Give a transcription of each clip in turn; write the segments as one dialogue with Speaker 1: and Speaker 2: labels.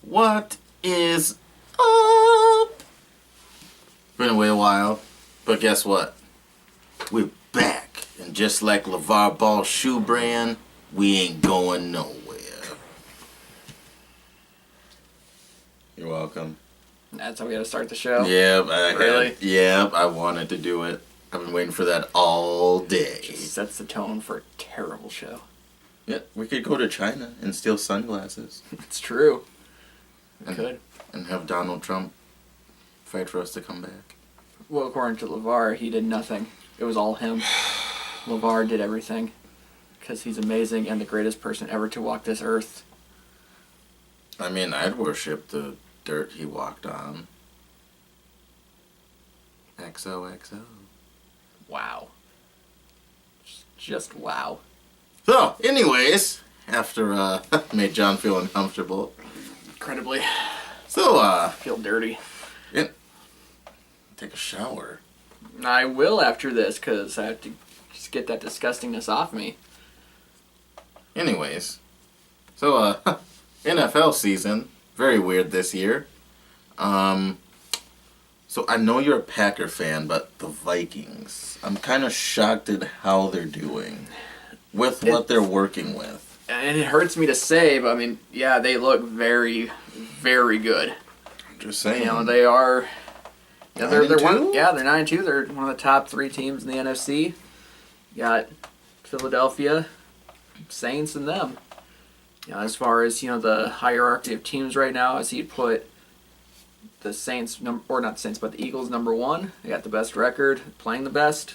Speaker 1: What is up? Been away a while, but guess what? We're back, and just like LeVar Ball shoe brand, we ain't going nowhere. You're welcome.
Speaker 2: That's how we gotta start the show?
Speaker 1: Yep,
Speaker 2: Really?
Speaker 1: I wanted to do it. I've been waiting for that all day.
Speaker 2: Just sets the tone for a terrible show.
Speaker 1: Yeah, we could go to China and steal sunglasses.
Speaker 2: It's true. We could.
Speaker 1: And have Donald Trump fight for us to come back.
Speaker 2: Well, according to LeVar, he did nothing. It was all him. LeVar did everything. Because he's amazing and the greatest person ever to walk this earth.
Speaker 1: I mean, I'd worship the dirt he walked on. XOXO.
Speaker 2: Wow. Just wow.
Speaker 1: So, anyways, after made John feel uncomfortable.
Speaker 2: Incredibly.
Speaker 1: So,
Speaker 2: I feel dirty.
Speaker 1: yeah, take a shower.
Speaker 2: I will after this, because I have to just get that disgustingness off me.
Speaker 1: Anyways, so NFL season, very weird this year. So I know you're a Packer fan, but the Vikings, I'm kind of shocked at how they're doing with what they're working with.
Speaker 2: And it hurts me to say, but I mean, yeah, they look very, very good.
Speaker 1: I'm just saying.
Speaker 2: You know, they are. Yeah, they're
Speaker 1: 9-2?
Speaker 2: they're 9-2. They're one of the top 3 teams in the NFC. You got Philadelphia, Saints, and them. You know, as far as the hierarchy of teams right now, I see you'd put the Saints or not the Saints, but the Eagles number 1. They got the best record, playing the best.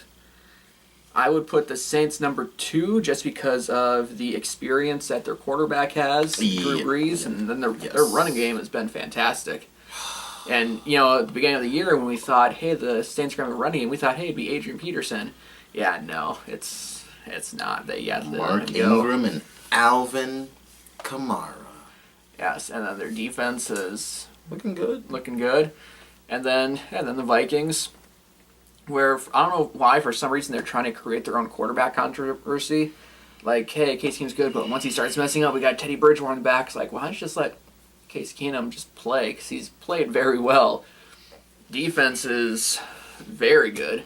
Speaker 2: I would put the Saints number 2 just because of the experience that their quarterback has, Drew Brees, and then their running game has been fantastic. And, at the beginning of the year when we thought, hey, the Saints are going to have a running game, we thought, hey, it'd be Adrian Peterson. Yeah, no, it's not.
Speaker 1: Mark Ingram and Alvin Kamara.
Speaker 2: Yes, and then their defense is
Speaker 1: Looking good.
Speaker 2: And then the Vikings, where I don't know why, for some reason they're trying to create their own quarterback controversy. Like, hey, Case Keenum's good, but once he starts messing up, we got Teddy Bridgewater on the back. It's like, why don't you just let Case Keenum just play? Because he's played very well. Defense is very good.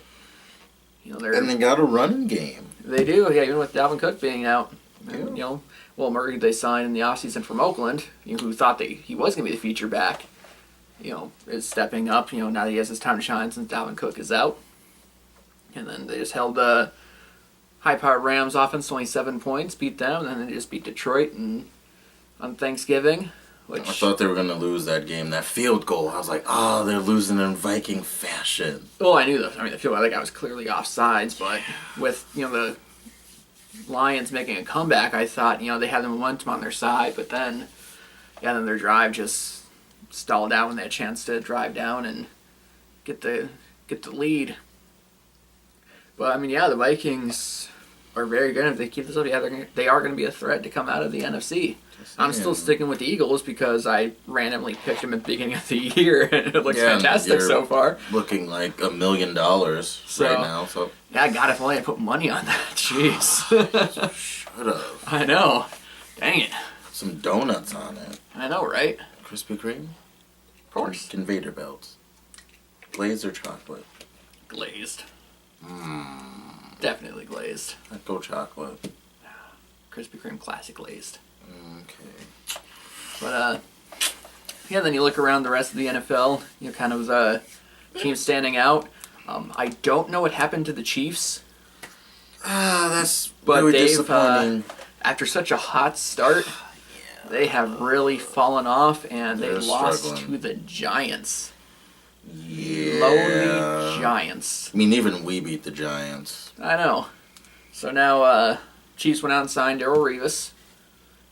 Speaker 1: And they got a running game.
Speaker 2: They do, yeah, even with Dalvin Cook being out.
Speaker 1: Yeah.
Speaker 2: And, Will Murray they signed in the offseason from Oakland, who thought that he was going to be the feature back, is stepping up, now that he has his time to shine since Dalvin Cook is out. And then they just held the high-powered Rams offense to only 7 points, beat them, and then they just beat Detroit on Thanksgiving.
Speaker 1: I thought they were going to lose that game, that field goal. I was like, oh, they're losing in Viking fashion.
Speaker 2: Well, I knew that. I mean, the field goal, that guy was clearly offsides, but with, the Lions making a comeback, I thought, they had the momentum on their side, but then their drive just stalled out when they had a chance to drive down and get the lead. But, I mean, the Vikings are very good. If they keep this up, they are going to be a threat to come out of the NFC. I'm still sticking with the Eagles because I randomly picked them at the beginning of the year, and it looks fantastic so far.
Speaker 1: Looking like $1 million right now. So
Speaker 2: yeah, God, if only I put money on that. Jeez.
Speaker 1: Should have.
Speaker 2: I know. Dang it.
Speaker 1: Put some donuts on it.
Speaker 2: I know, right?
Speaker 1: Krispy Kreme?
Speaker 2: Of course.
Speaker 1: Conveyor belts. Glazed or chocolate?
Speaker 2: Glazed. Definitely glazed.
Speaker 1: I'd go chocolate.
Speaker 2: Krispy Kreme classic glazed.
Speaker 1: Okay.
Speaker 2: But, then you look around the rest of the NFL, kind of teams standing out. I don't know what happened to the Chiefs.
Speaker 1: That's really disappointing.
Speaker 2: After such a hot start, they have really fallen off, and they lost to the Giants.
Speaker 1: Yeah.
Speaker 2: Lowly Giants.
Speaker 1: I mean, even we beat the Giants.
Speaker 2: I know. So now, Chiefs went out and signed Darrelle Revis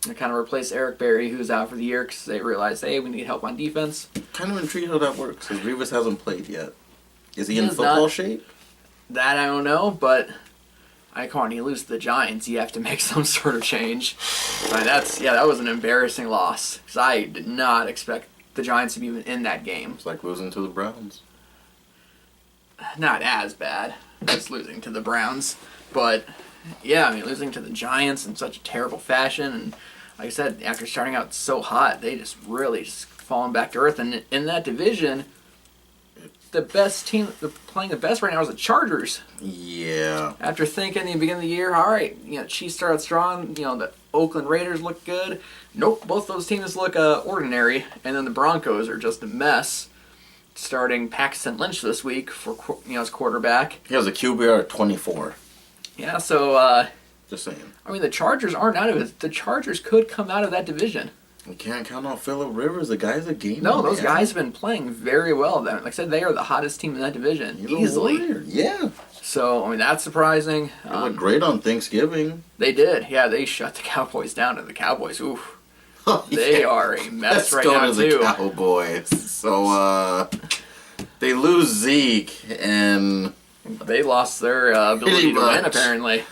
Speaker 2: to kind of replace Eric Berry, who's out for the year, because they realized, hey, we need help on defense.
Speaker 1: Kind of intrigued how that works, because Revis hasn't played yet. Is he in football shape?
Speaker 2: That I don't know, but when you lose to the Giants, you have to make some sort of change. But that was an embarrassing loss, because I did not expect the Giants to be even in that game.
Speaker 1: It's like losing to the Browns.
Speaker 2: Not as bad as losing to the Browns, but yeah, I mean, losing to the Giants in such a terrible fashion, and like I said, after starting out so hot, they just really just fallen back to earth. And in that division, the best team playing the best right now is the Chargers.
Speaker 1: Yeah.
Speaker 2: After thinking at the beginning of the year, all right, Chiefs started strong. The Oakland Raiders look good. Nope, both those teams look ordinary. And then the Broncos are just a mess. Starting Paxton Lynch this week for as quarterback.
Speaker 1: He has a QBR at 24.
Speaker 2: Yeah, so
Speaker 1: Just saying.
Speaker 2: I mean the Chargers aren't out of it. The Chargers could come out of that division.
Speaker 1: You can't count on Phillip Rivers. The guy's a gamer.
Speaker 2: No, those
Speaker 1: man.
Speaker 2: guys have been playing very well. Like I said, they are the hottest team in that division,
Speaker 1: He's a
Speaker 2: easily.
Speaker 1: warrior. Yeah.
Speaker 2: So I mean that's surprising.
Speaker 1: They looked great on Thanksgiving.
Speaker 2: They did. Yeah, they shut the Cowboys down, and the Cowboys, oof. They are a mess right now,
Speaker 1: the
Speaker 2: too.
Speaker 1: Cowboys. So, they lose Zeke, and
Speaker 2: They lost their ability to win, apparently.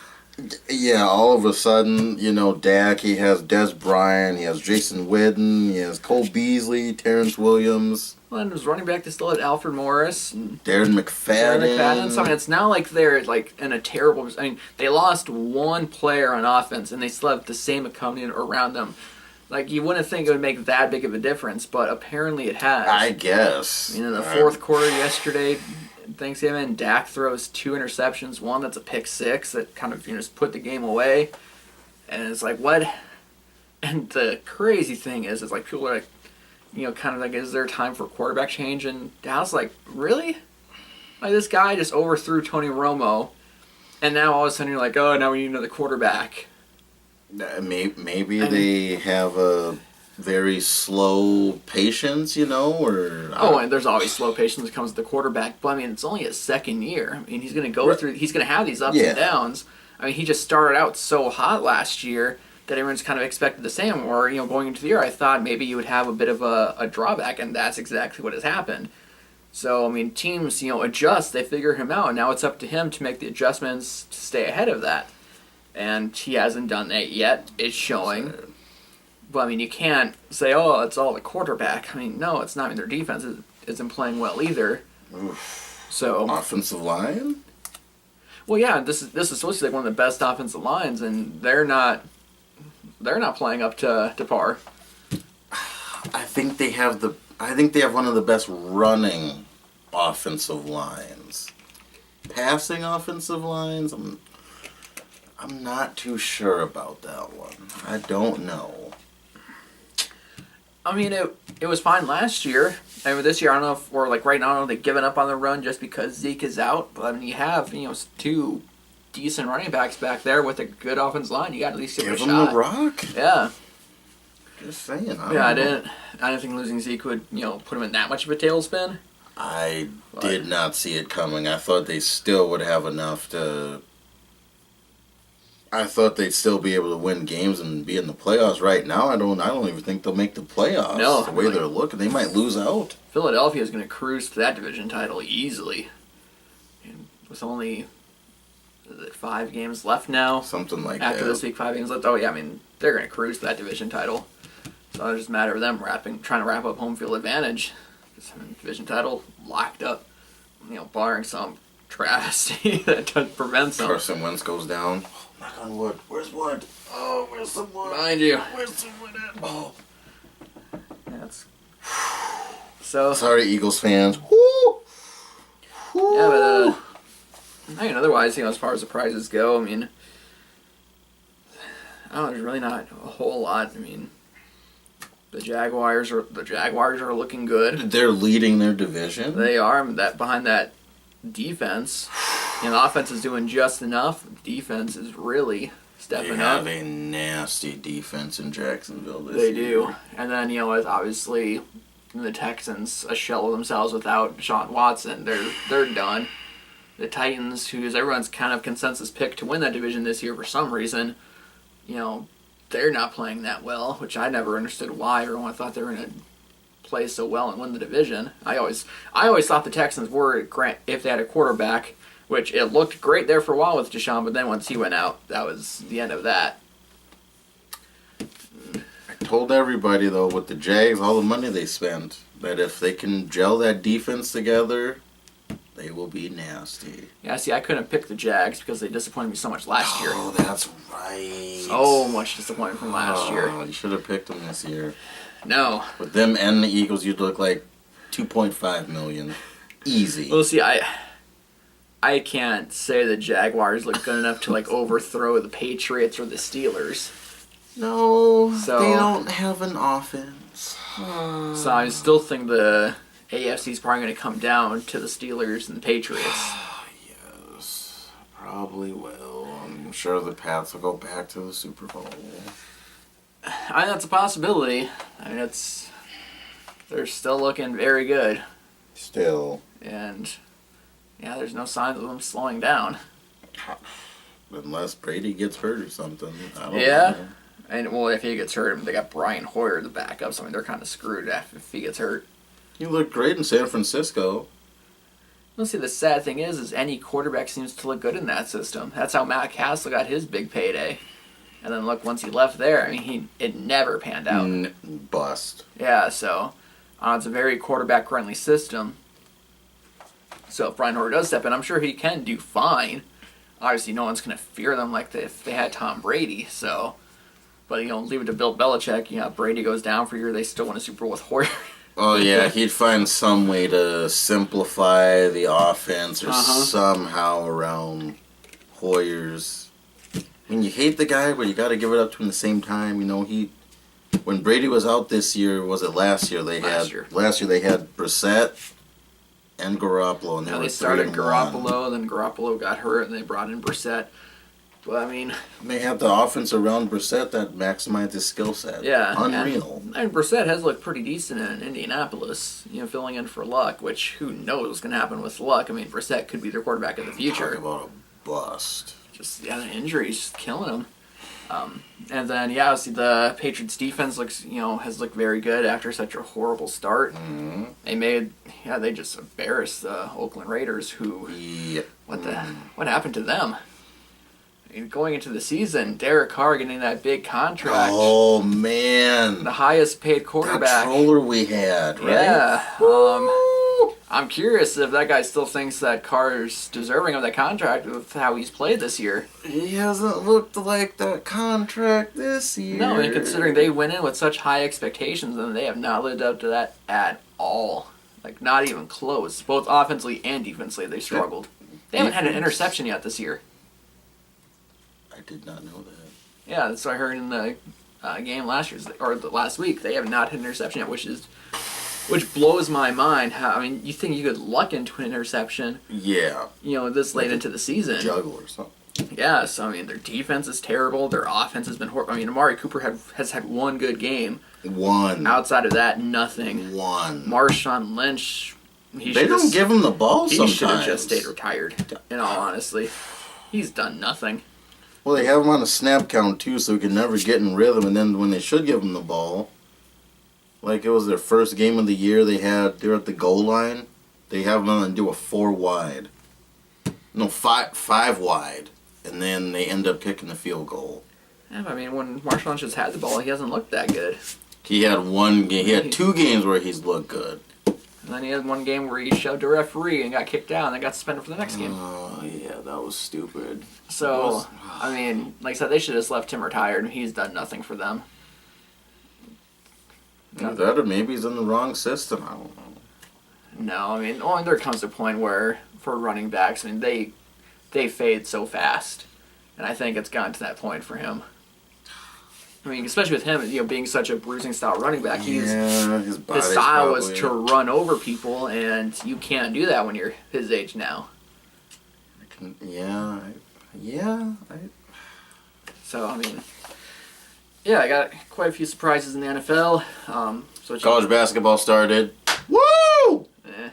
Speaker 1: yeah, all of a sudden, Dak, he has Des Bryant, he has Jason Witten, he has Cole Beasley, Terrence Williams.
Speaker 2: Well, and his running back, they still had Alfred Morris. And
Speaker 1: Darren McFadden.
Speaker 2: So, I mean, it's not like they're, in a terrible... I mean, they lost one player on offense, and they still have the same accompaniment around them. You wouldn't think it would make that big of a difference, but apparently it has.
Speaker 1: I guess.
Speaker 2: In the fourth quarter yesterday, Thanksgiving, Dak throws 2 interceptions. One that's a pick six that kind of just put the game away. And it's like, what? And the crazy thing is people are is there time for quarterback change? And Dallas really? This guy just overthrew Tony Romo. And now all of a sudden you're like, oh, now we need another quarterback.
Speaker 1: Maybe they have a very slow patience, or...
Speaker 2: Oh, and there's always slow patience that comes with the quarterback. But, I mean, it's only his second year. I mean, he's going to go through... He's going to have these ups and downs. I mean, he just started out so hot last year that everyone's kind of expected the same. Or, going into the year, I thought maybe you would have a bit of a drawback, and that's exactly what has happened. So, I mean, teams, adjust. They figure him out. And now it's up to him to make the adjustments to stay ahead of that. And he hasn't done that yet. It's showing. But, I mean, you can't say, oh, it's all the quarterback. I mean, no, it's not. I mean, their defense isn't playing well either.
Speaker 1: Oof.
Speaker 2: So
Speaker 1: Offensive line?
Speaker 2: Well, yeah, this is supposed to be one of the best offensive lines, and they're not playing up to par.
Speaker 1: I think they have one of the best running offensive lines. Passing offensive lines, I'm not too sure about that one. I don't know.
Speaker 2: I mean, it was fine last year. I mean, this year, I don't know if we're right now, I don't know if they've given up on the run just because Zeke is out. But I mean, you have 2 decent running backs back there with a good offensive line. You got to at least give it a shot.
Speaker 1: Give them the rock.
Speaker 2: Yeah.
Speaker 1: Just saying.
Speaker 2: I didn't think losing Zeke would put him in that much of a tailspin.
Speaker 1: I did not see it coming. I thought they still would have enough to. I thought they'd still be able to win games and be in the playoffs. Right now, I don't even think they'll make the playoffs.
Speaker 2: No,
Speaker 1: the way they're looking, they might lose out.
Speaker 2: Philadelphia is going to cruise to that division title easily. And with only 5 games left now.
Speaker 1: Something like that.
Speaker 2: After this week, 5 games left. Oh yeah, I mean they're going to cruise to that division title. So it's just a matter of them trying to wrap up home field advantage. Because division title locked up. Barring some travesty that prevents them.
Speaker 1: Carson Wentz goes down. Knock on wood. Where's wood? Oh, where's some wood?
Speaker 2: Behind you.
Speaker 1: Where's some wood at? Oh.
Speaker 2: That's so.
Speaker 1: Sorry, Eagles fans. Woo! Woo!
Speaker 2: Yeah, but I mean, otherwise, as far as the prizes go, I mean, there's really not a whole lot. I mean, the Jaguars are looking good.
Speaker 1: They're leading their division.
Speaker 2: They are. Behind that defense, the offense is doing just enough. Defense is really stepping up.
Speaker 1: They have a nasty defense in Jacksonville this
Speaker 2: year. They
Speaker 1: year.
Speaker 2: do. And then, as obviously the Texans, a shell of themselves without Deshaun Watson. They're done. The Titans, who is everyone's kind of consensus pick to win that division this year for some reason, they're not playing that well, which I never understood why. Everyone thought they were going to play so well and win the division. I always thought the Texans were, if they had a quarterback, which it looked great there for a while with Deshaun, but then once he went out, that was the end of that.
Speaker 1: I told everybody, though, with the Jags, all the money they spent, that if they can gel that defense together, They will be nasty.
Speaker 2: Yeah, see, I couldn't pick the Jags because they disappointed me so much last year.
Speaker 1: Oh, that's right.
Speaker 2: So much disappointment from last year.
Speaker 1: You should have picked them this year.
Speaker 2: No.
Speaker 1: With them and the Eagles, you'd look like 2.5 million. Easy.
Speaker 2: Well, see, I can't say the Jaguars look good enough to like overthrow the Patriots or the Steelers.
Speaker 1: No,
Speaker 2: So-
Speaker 1: they don't have an offense.
Speaker 2: So I still think the AFC is probably going to come down to the Steelers and the Patriots.
Speaker 1: Yes, probably will. I'm sure the Pats will go back to the Super Bowl.
Speaker 2: I think that's a possibility. I mean, they're still looking very good,
Speaker 1: Still,
Speaker 2: and yeah, there's no signs of them slowing down.
Speaker 1: unless Brady gets hurt or something. I don't
Speaker 2: Yeah.
Speaker 1: know.
Speaker 2: And well, if he gets hurt, they got Brian Hoyer the backup, so I mean they're kind of screwed if he gets hurt.
Speaker 1: He looked great in San Francisco.
Speaker 2: Well, see, the sad thing is any quarterback seems to look good in that system. That's how Matt Castle got his big payday. And then look, once he left there, I mean, it never panned out.
Speaker 1: Bust.
Speaker 2: Yeah, so it's a very quarterback-friendly system. So if Brian Hoyer does step in, I'm sure he can do fine. Obviously, no one's going to fear them like if they had Tom Brady. So, but leave it to Bill Belichick. Brady goes down for a year, they still win a Super Bowl with Hoyer.
Speaker 1: Oh yeah, he'd find some way to simplify the offense or somehow around Hoyer's. I mean, you hate the guy, but you got to give it up to him at the same time. When Brady was out this year, was it last year? Last year they had Brissett and Garoppolo, and
Speaker 2: They started Garoppolo, then Garoppolo got hurt, and they brought in Brissett. But I mean,
Speaker 1: they have the offense around Brissett that maximized his skill set.
Speaker 2: Yeah,
Speaker 1: unreal.
Speaker 2: And Brissett has looked pretty decent in Indianapolis. Filling in for Luck, which who knows what's going to happen with Luck. I mean, Brissett could be their quarterback in the future.
Speaker 1: Talk about a bust.
Speaker 2: Just the injuries just killing him. And then obviously the Patriots defense has looked very good after such a horrible start.
Speaker 1: Mm-hmm.
Speaker 2: They just embarrassed the Oakland Raiders. Who?
Speaker 1: Yep.
Speaker 2: What happened to them? I mean, going into the season, Derek Carr getting that big contract.
Speaker 1: Oh man,
Speaker 2: the highest paid quarterback.
Speaker 1: Controller we had, right?
Speaker 2: Yeah. I'm curious if that guy still thinks that Carr's deserving of that contract with how he's played this year.
Speaker 1: He hasn't looked like that contract this year.
Speaker 2: No, and considering they went in with such high expectations, and they have not lived up to that at all. Like, not even close. Both offensively and defensively, they struggled. They haven't had an interception yet this year.
Speaker 1: I did not know that.
Speaker 2: Yeah, that's what I heard in the game last week. They have not hit an interception yet, which blows my mind. You think you could luck into an interception?
Speaker 1: Yeah.
Speaker 2: This late into the season.
Speaker 1: Juggle or something.
Speaker 2: Yeah, so their defense is terrible. Their offense has been horrible. Amari Cooper has had one good game.
Speaker 1: One.
Speaker 2: Outside of that, nothing.
Speaker 1: One.
Speaker 2: Marshawn Lynch.
Speaker 1: They don't give him the ball sometimes.
Speaker 2: He should have just stayed retired, in all honesty. He's done nothing.
Speaker 1: Well, they have him on a snap count, too, so he can never get in rhythm. And then when they should give him the ball, like it was their first game of the year, they're at the goal line. They have him on and do a 4 wide. No, 5 wide. And then they end up kicking the field goal.
Speaker 2: Yeah, when Marshawn Lynch has had the ball, he hasn't looked that good.
Speaker 1: He had one game. He had 2 games where he's looked good.
Speaker 2: And then he had one game where he shoved a referee and got kicked out and then got suspended for the next game.
Speaker 1: Oh, yeah, that was stupid.
Speaker 2: So, like I said, they should have just left him retired. He's done nothing for them.
Speaker 1: That or maybe he's in the wrong system. I don't know.
Speaker 2: No, there comes a point where, for running backs, they fade so fast. And I think it's gotten to that point for him. Especially with him, being such a bruising style running back, his style was to run over people, and you can't do that when you're his age now. So I got quite a few surprises in the NFL.
Speaker 1: College basketball started. Woo!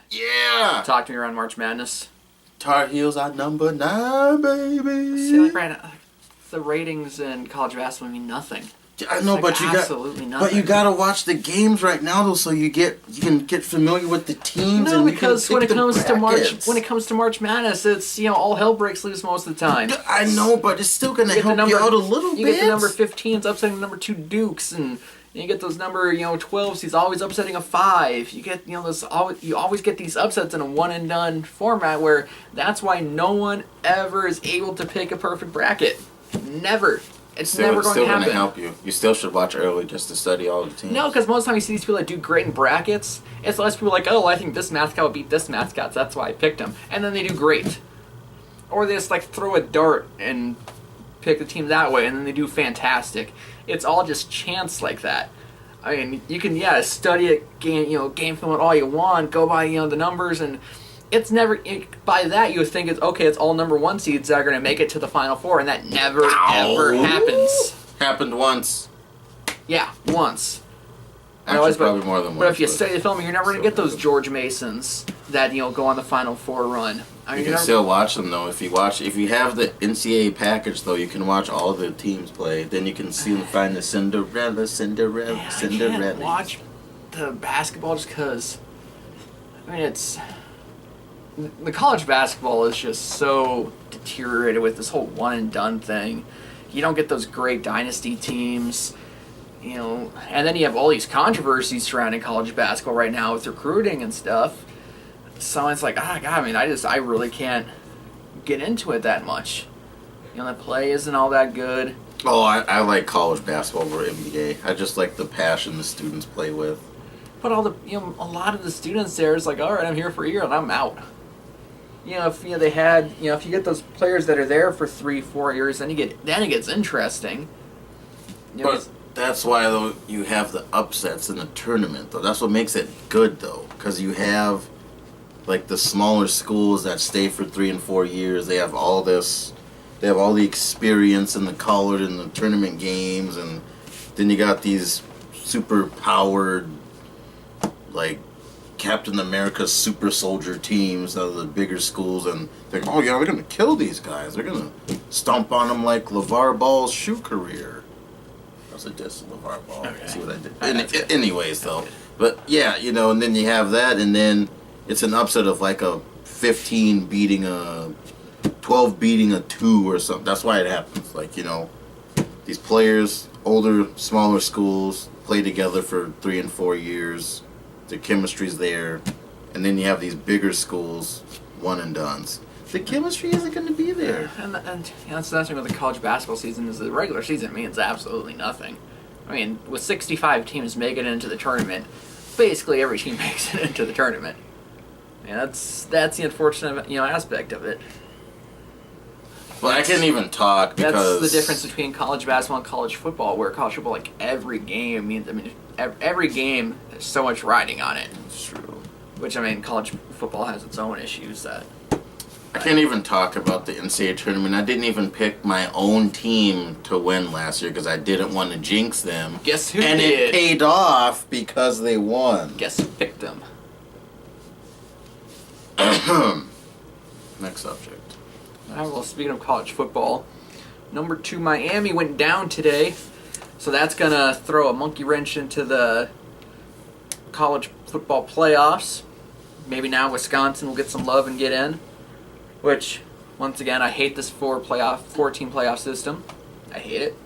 Speaker 1: Yeah!
Speaker 2: Talk to me around March Madness.
Speaker 1: Tar Heels at number 9, baby.
Speaker 2: See, the ratings in college basketball mean nothing.
Speaker 1: I know, but you gotta watch the games right now, though, so you can get familiar with the teams.
Speaker 2: No, because when it comes to March Madness, it's all hell breaks loose most of the time.
Speaker 1: I know, but it's still gonna help you out a little bit.
Speaker 2: You get the number 15s upsetting the number 2 Dukes, and You get those number 12s. He's always upsetting a 5. You get you always get these upsets in a one and done format where that's why no one ever is able to pick a perfect bracket. Never. It's never going to happen.
Speaker 1: Still going to help you. You still should watch early just to study all the teams.
Speaker 2: No, because most of the time you see these people that do great in brackets, it's less people like, oh, I think this mascot will beat this mascot, so that's why I picked him. And then they do great. Or they just throw a dart and pick the team that way, and then they do fantastic. It's all just chance like that. I mean, you can study it, game film it all you want, go by the numbers, and it's never by that you would think it's okay. It's all number 1 seeds that are going to make it to the Final Four, and that never ever happens.
Speaker 1: Happened once.
Speaker 2: Yeah, once.
Speaker 1: Actually, probably more than once.
Speaker 2: But if you study the film, you're never going to get those George Masons that go on the Final Four run.
Speaker 1: You can still watch them though. If you have the NCAA package though, you can watch all the teams play. Then you can find the Cinderella.
Speaker 2: I can't watch the basketball just because. I mean, it's the college basketball is just so deteriorated with this whole one and done thing. You don't get those great dynasty teams. And then you have all these controversies surrounding college basketball right now with recruiting and stuff. So it's like, God, I mean, I really can't get into it that much. The play isn't all that good.
Speaker 1: Oh, I like college basketball over NBA. I just like the passion the students play with.
Speaker 2: But a lot of the students there is like, all right, I'm here for a year and I'm out. If they had, if you get those players that are there for 3-4 years, then it gets interesting.
Speaker 1: But that's why though you have the upsets in the tournament though. That's what makes it good though, because you have the smaller schools that stay for 3 and 4 years. They have all this. They have all the experience in the college and the tournament games, and then you got these super powered, Captain America super soldier teams out of the bigger schools, and they're they're gonna kill these guys. They're gonna stomp on them like LeVar Ball's shoe career. That's a diss to LeVar Ball.
Speaker 2: Okay.
Speaker 1: See what I did? Anyways, though, but yeah, and then you have that, and then it's an upset of a 15 beating a 12 beating a 2 or something. That's why it happens. These players, older, smaller schools, play together for 3 and 4 years. The chemistry's there. And then you have these bigger schools, one and dones. The chemistry isn't going to be there.
Speaker 2: And that's the thing with the college basketball season is the regular season means absolutely nothing. I mean, with 65 teams making it into the tournament, basically every team makes it into the tournament. And that's the unfortunate aspect of it.
Speaker 1: Well, I can't even talk because
Speaker 2: that's the difference between college basketball and college football. Where college football, every game means, every game there's so much riding on it.
Speaker 1: It's true.
Speaker 2: Which college football has its own issues that.
Speaker 1: I can't even talk about the NCAA tournament. I didn't even pick my own team to win last year because I didn't want to jinx them.
Speaker 2: Guess who
Speaker 1: and
Speaker 2: did?
Speaker 1: it paid off because they won.
Speaker 2: Guess who picked them?
Speaker 1: Next subject.
Speaker 2: Well, speaking of college football, number 2 Miami went down today, so that's gonna throw a monkey wrench into the college football playoffs. Maybe now Wisconsin will get some love and get in. Which, once again, I hate this 4-team playoff system. I hate it.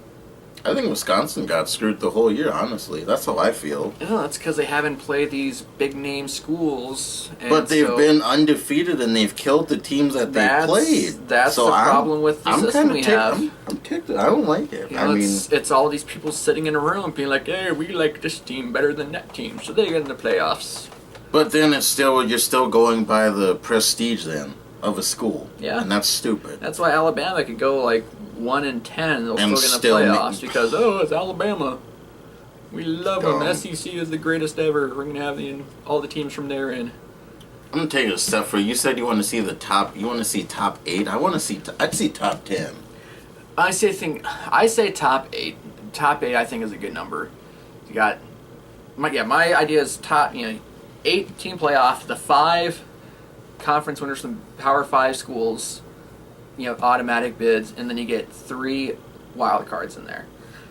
Speaker 1: I think Wisconsin got screwed the whole year, honestly. That's how I feel.
Speaker 2: Yeah, that's because they haven't played these big-name schools.
Speaker 1: But they've been undefeated and they've killed the teams that they played.
Speaker 2: That's the problem with the system we have.
Speaker 1: I'm ticked. I don't like it.
Speaker 2: It's all these people sitting in a room being like, hey, we like this team better than that team, so they get in the playoffs.
Speaker 1: But then you're still going by the prestige then of a school.
Speaker 2: Yeah.
Speaker 1: And that's stupid.
Speaker 2: That's why Alabama could go 1-10 and they'll still get in the playoffs because it's Alabama. We love them. SEC is the greatest ever. We're gonna have all the teams from there in.
Speaker 1: I'm gonna take it a step further. You said you want to see the top. You want to see top 8. I'd see top 10.
Speaker 2: I say top 8. Top 8 I think is a good number. You got my idea is top 8-team playoff. The 5 conference winners from Power 5 schools. Automatic bids, and then you get 3 wild cards in there.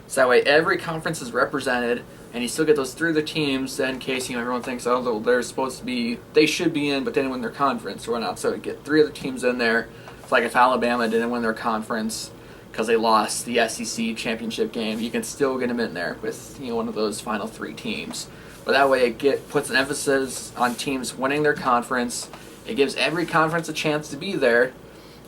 Speaker 2: So that way every conference is represented, and you still get those 3 other teams, then in case everyone thinks, they should be in, but they didn't win their conference or whatnot. So you get 3 other teams in there. It's like if Alabama didn't win their conference, because they lost the SEC championship game, you can still get them in there with one of those final 3 teams. But that way it puts an emphasis on teams winning their conference. It gives every conference a chance to be there.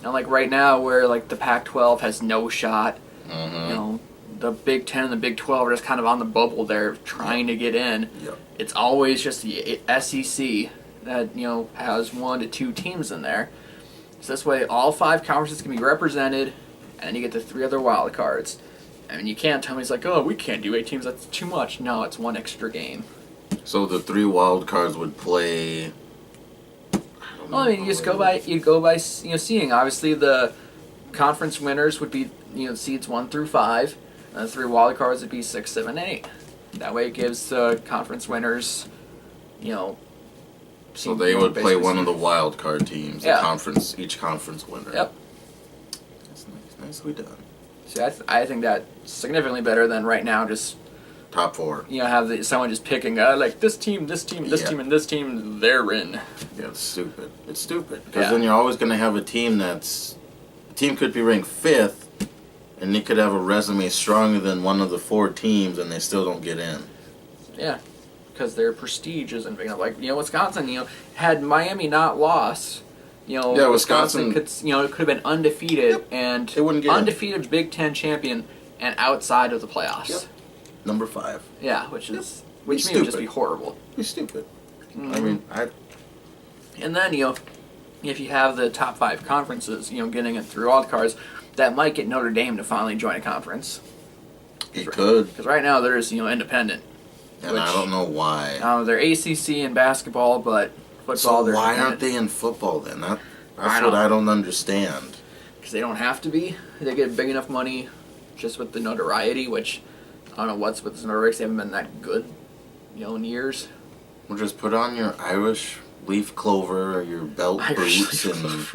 Speaker 2: And like right now, where like the Pac-12 has no shot, the Big Ten and the Big 12 are just kind of on the bubble there, trying to get in.
Speaker 1: Yep.
Speaker 2: It's always just the SEC that has 1 to 2 teams in there. So this way, all 5 conferences can be represented, and then you get the 3 other wild cards. I mean, you can't tell me it's like, oh, we can't do 8 teams. That's too much. No, it's 1 extra game.
Speaker 1: So the 3 wild cards would play.
Speaker 2: Well, I mean, you go by seeing. Obviously, the conference winners would be seeds 1 through 5, and the 3 wild cards would be 6, 7, 8. That way, it gives the conference winners,
Speaker 1: So they would play one of the wild card teams.
Speaker 2: Yeah.
Speaker 1: Each conference winner.
Speaker 2: Yep.
Speaker 1: That's nice. Nicely done.
Speaker 2: See, I think that's significantly better than right now. Just
Speaker 1: Top 4.
Speaker 2: have someone just picking like this team, this team, this team, and this team. They're in.
Speaker 1: Yeah, it's stupid. It's stupid because then you're always going to have a team the team could be ranked 5th, and they could have a resume stronger than one of the 4 teams, and they still don't get in.
Speaker 2: Yeah, because their prestige isn't big enough. Like Wisconsin, had Miami not lost,
Speaker 1: Wisconsin
Speaker 2: could it could have been undefeated and
Speaker 1: they wouldn't get
Speaker 2: undefeated Big Ten champion and outside of the playoffs.
Speaker 1: Yep. Number 5.
Speaker 2: Yeah, which means
Speaker 1: stupid.
Speaker 2: would just be horrible.
Speaker 1: It's stupid.
Speaker 2: Mm-hmm.
Speaker 1: I mean,
Speaker 2: And then if you have the top 5 conferences, getting it through all the cards, that might get Notre Dame to finally join a conference.
Speaker 1: it could,
Speaker 2: Because right now there's independent.
Speaker 1: and I don't know why.
Speaker 2: They're ACC in basketball, but football.
Speaker 1: So
Speaker 2: they're
Speaker 1: why
Speaker 2: independent.
Speaker 1: aren't they in football then? That's
Speaker 2: I
Speaker 1: what
Speaker 2: don't-
Speaker 1: I don't understand.
Speaker 2: Because they don't have to be. They get big enough money just with the notoriety, which I don't know what's with the notoriety. They haven't been that good, in years.
Speaker 1: Well, just put on your Irish leaf clover or your belt boots and.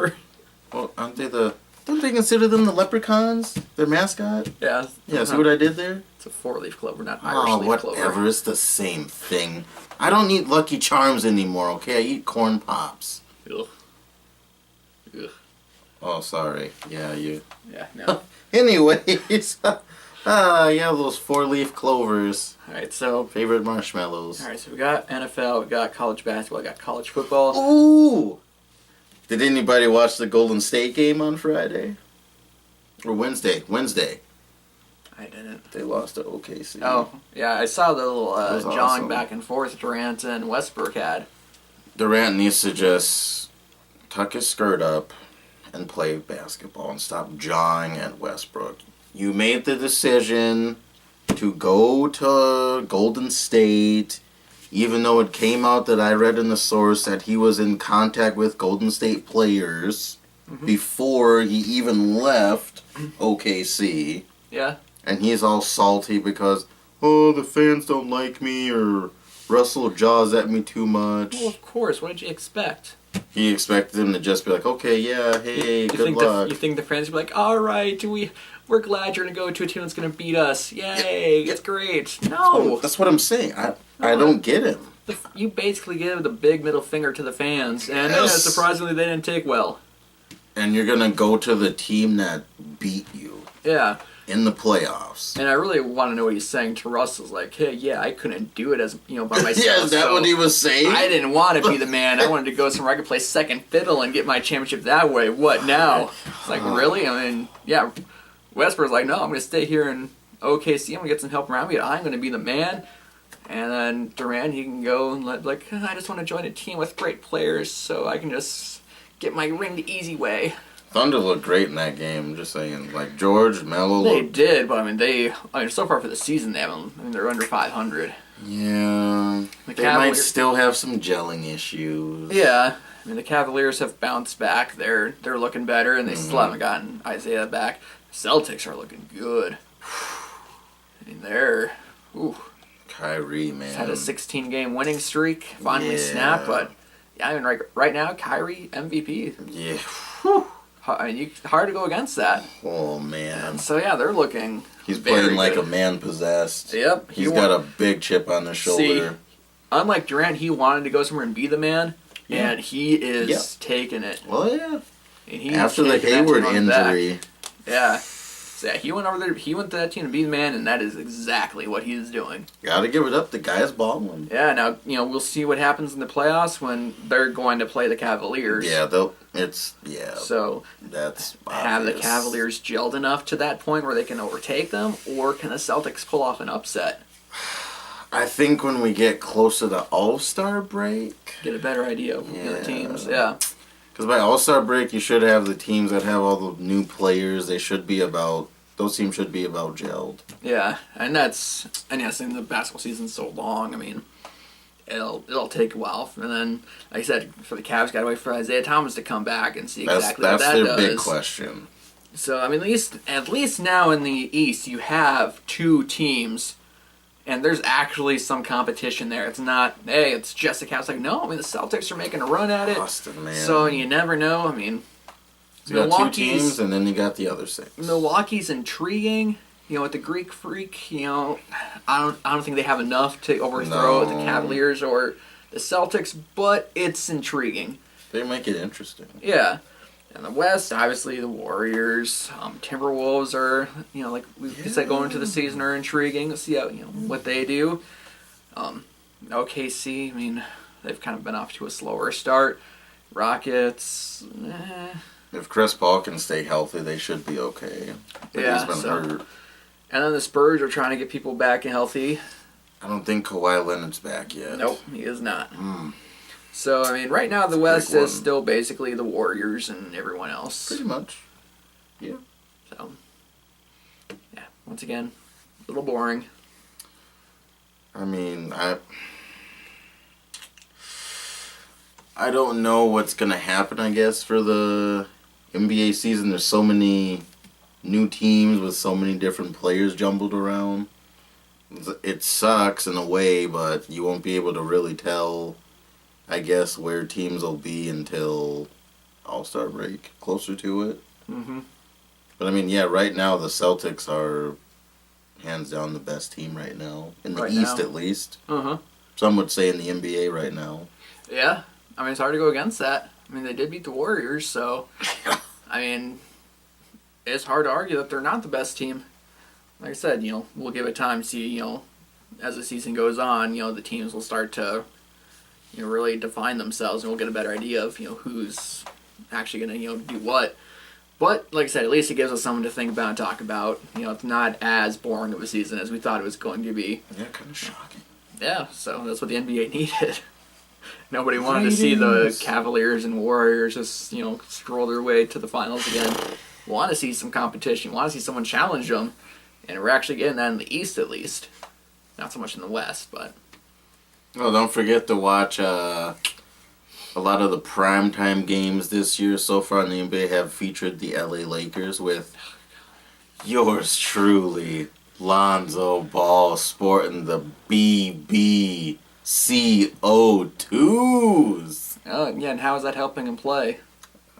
Speaker 1: Well, don't they consider them the leprechauns? Their mascot?
Speaker 2: Yeah.
Speaker 1: Yeah. See what I did there?
Speaker 2: It's a 4-leaf clover, not Irish
Speaker 1: Oh,
Speaker 2: leaf
Speaker 1: whatever.
Speaker 2: clover.
Speaker 1: It's the same thing. I don't eat Lucky Charms anymore. Okay, I eat corn pops.
Speaker 2: Ugh. Ugh.
Speaker 1: Oh, sorry. Yeah, you.
Speaker 2: Yeah. No.
Speaker 1: Anyways, those 4-leaf clovers.
Speaker 2: All right. So.
Speaker 1: Favorite marshmallows.
Speaker 2: All right. So we got NFL. We got college basketball. We got college football.
Speaker 1: Ooh! Did anybody watch the Golden State game on Friday? Or Wednesday? Wednesday.
Speaker 2: I didn't.
Speaker 1: They lost to OKC.
Speaker 2: Oh, yeah. I saw the little
Speaker 1: That was
Speaker 2: jawing
Speaker 1: awesome.
Speaker 2: back and forth Durant and Westbrook had.
Speaker 1: Durant needs to just tuck his skirt up and play basketball and stop jawing at Westbrook. You made the decision to go to Golden State, even though it came out that I read in the source that he was in contact with Golden State players before he even left OKC.
Speaker 2: Yeah.
Speaker 1: And he's all salty because, the fans don't like me or Russell jaws at me too much.
Speaker 2: Well, of course. What did you expect?
Speaker 1: He expected him to just be like, okay, yeah, hey,
Speaker 2: You
Speaker 1: good
Speaker 2: think
Speaker 1: luck.
Speaker 2: you think the fans would be like, all right, we're glad you're gonna go to a team that's gonna beat us. Yay,
Speaker 1: Yeah.
Speaker 2: it's great. No,
Speaker 1: That's what I'm saying. I don't get him.
Speaker 2: you basically give the big middle finger to the fans, and
Speaker 1: Yes.
Speaker 2: surprisingly, they didn't take well.
Speaker 1: And you're going to go to the team that beat you
Speaker 2: Yeah,
Speaker 1: in the playoffs.
Speaker 2: and I really want to know what he's saying to Russell's like, hey, yeah, I couldn't do it as by myself.
Speaker 1: Yeah, is that
Speaker 2: so
Speaker 1: what he was saying?
Speaker 2: I didn't want to be the man. I wanted to go somewhere I could play second fiddle and get my championship that way. What now? It's like, really? I mean, yeah. Westbrook's like, no, I'm going to stay here in OKC. I'm going to get some help around me. I'm going to be the man. And then Durant, he can go and I just want to join a team with great players so I can just get my ring the easy way.
Speaker 1: Thunder looked great in that game, I'm just saying. Like, George, Melo
Speaker 2: They
Speaker 1: looked...
Speaker 2: did, but so far for the season, they're under 500.
Speaker 1: Yeah.
Speaker 2: The
Speaker 1: They might
Speaker 2: Cavaliers-
Speaker 1: still have some gelling issues.
Speaker 2: Yeah, I mean the Cavaliers have bounced back. They're looking better, and they still haven't gotten Isaiah back. Celtics are looking good. I mean
Speaker 1: Kyrie, man.
Speaker 2: had a 16-game winning streak, finally
Speaker 1: Yeah.
Speaker 2: snapped. But yeah, I mean right now Kyrie MVP.
Speaker 1: Yeah.
Speaker 2: I mean hard to go against that.
Speaker 1: Oh, man.
Speaker 2: So yeah, they're looking.
Speaker 1: He's
Speaker 2: very
Speaker 1: playing like
Speaker 2: good.
Speaker 1: a man possessed.
Speaker 2: Yep,
Speaker 1: He's got a big chip on his shoulder.
Speaker 2: Unlike Durant, he wanted to go somewhere and be the man,
Speaker 1: Yeah.
Speaker 2: and he is taking it.
Speaker 1: Well, yeah.
Speaker 2: And he's
Speaker 1: After the
Speaker 2: taking that
Speaker 1: Hayward
Speaker 2: team on his back.
Speaker 1: injury,
Speaker 2: Yeah. Yeah, he went over there. He went to that team to be the man, and that is exactly what he's doing.
Speaker 1: Gotta give it up. The guy's balling.
Speaker 2: Yeah. Now we'll see what happens in the playoffs when they're going to play the Cavaliers.
Speaker 1: Yeah,
Speaker 2: So
Speaker 1: that's
Speaker 2: have the
Speaker 1: obvious.
Speaker 2: Cavaliers gelled enough to that point where they can overtake them, or can the Celtics pull off an upset?
Speaker 1: I think when we get closer to All-Star break,
Speaker 2: Get a better idea of the teams. Yeah.
Speaker 1: because by All-Star break you should have the teams that have all the new players. Those teams should be about gelled.
Speaker 2: Yeah, and yes, and the basketball season's so long. I mean, it'll take a while, and then like I said, for the Cavs, gotta wait for Isaiah Thomas to come back and see exactly
Speaker 1: That's
Speaker 2: what that
Speaker 1: their
Speaker 2: does.
Speaker 1: big question.
Speaker 2: So I mean, at least now in the East, you have two teams, and there's actually some competition there. It's not, hey, it's just the Cavs. Like, no, I mean the Celtics are making a run at it.
Speaker 1: Boston, man.
Speaker 2: So you never know. I mean,
Speaker 1: So you got two teams, and then you got the other six.
Speaker 2: Milwaukee's intriguing. With the Greek Freak, I don't think they have enough to overthrow the Cavaliers or the Celtics, but it's intriguing.
Speaker 1: They make it interesting.
Speaker 2: Yeah. And the West, obviously the Warriors, Timberwolves are, like we said, going into the season are intriguing. Let's see how what they do. OKC, I mean, they've kind of been off to a slower start. Rockets,
Speaker 1: If Chris Paul can stay healthy, they should be okay. But
Speaker 2: Yeah,
Speaker 1: he's been hurt.
Speaker 2: And then the Spurs are trying to get people back and healthy.
Speaker 1: I don't think Kawhi Leonard's back yet.
Speaker 2: Nope, he is not. So, I mean, right now the West is still basically the Warriors and everyone else.
Speaker 1: Pretty much. Yeah.
Speaker 2: So, yeah, once again, a little boring.
Speaker 1: I mean, I don't know what's going to happen, I guess, for the NBA season. There's so many new teams with so many different players jumbled around. It sucks in a way, but you won't be able to really tell, I guess, where teams will be until All-Star break, closer to it.
Speaker 2: Mm-hmm.
Speaker 1: But I mean, yeah, right now the Celtics are hands down the best team right now. In the East, at least.
Speaker 2: Uh-huh.
Speaker 1: Some would say in the NBA right now.
Speaker 2: Yeah. I mean, it's hard to go against that. I mean, they did beat the Warriors, so, I mean, it's hard to argue that they're not the best team. Like I said, we'll give it time to see, as the season goes on, the teams will start to, really define themselves, and we'll get a better idea of, who's actually going to, do what. But, like I said, at least it gives us something to think about and talk about. It's not as boring of a season as we thought it was going to be.
Speaker 1: Yeah, kind of shocking.
Speaker 2: Yeah, so that's what the NBA needed. Nobody wanted to see the Cavaliers and Warriors just, stroll their way to the finals again. We want to see some competition. We want to see someone challenge them. And we're actually getting that in the East, at least. Not so much in the West, but...
Speaker 1: Oh, don't forget to watch a lot of the primetime games this year so far in the NBA have featured the LA Lakers with yours truly, Lonzo Ball, sporting the BBCO2s.
Speaker 2: Oh, yeah, and how is that helping him play?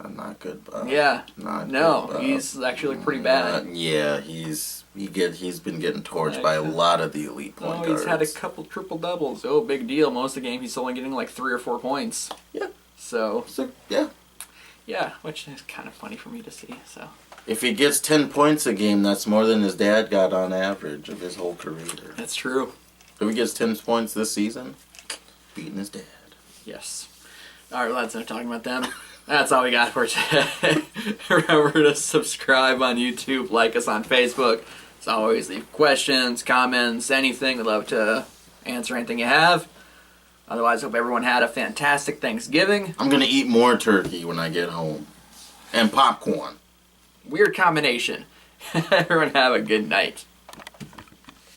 Speaker 1: Not good, Bob.
Speaker 2: Yeah.
Speaker 1: Not
Speaker 2: no,
Speaker 1: good, Bob.
Speaker 2: He's actually pretty bad.
Speaker 1: Yeah, he's been getting torched by a lot of the elite point guards.
Speaker 2: He's had a couple triple doubles. Oh, big deal. Most of the game he's only getting like 3 or 4 points.
Speaker 1: Yeah.
Speaker 2: So
Speaker 1: yeah.
Speaker 2: Yeah, which is kind of funny for me to see. So
Speaker 1: if he gets 10 points a game, that's more than his dad got on average of his whole career.
Speaker 2: That's true.
Speaker 1: If he gets 10 points this season, beating his dad.
Speaker 2: Yes. All right, well, that's enough talking about them. That's all we got for today. Remember to subscribe on YouTube, like us on Facebook. As always, leave questions, comments, anything. We'd love to answer anything you have. Otherwise, hope everyone had a fantastic Thanksgiving.
Speaker 1: I'm going to eat more turkey when I get home. And popcorn.
Speaker 2: Weird combination. Everyone have a good night.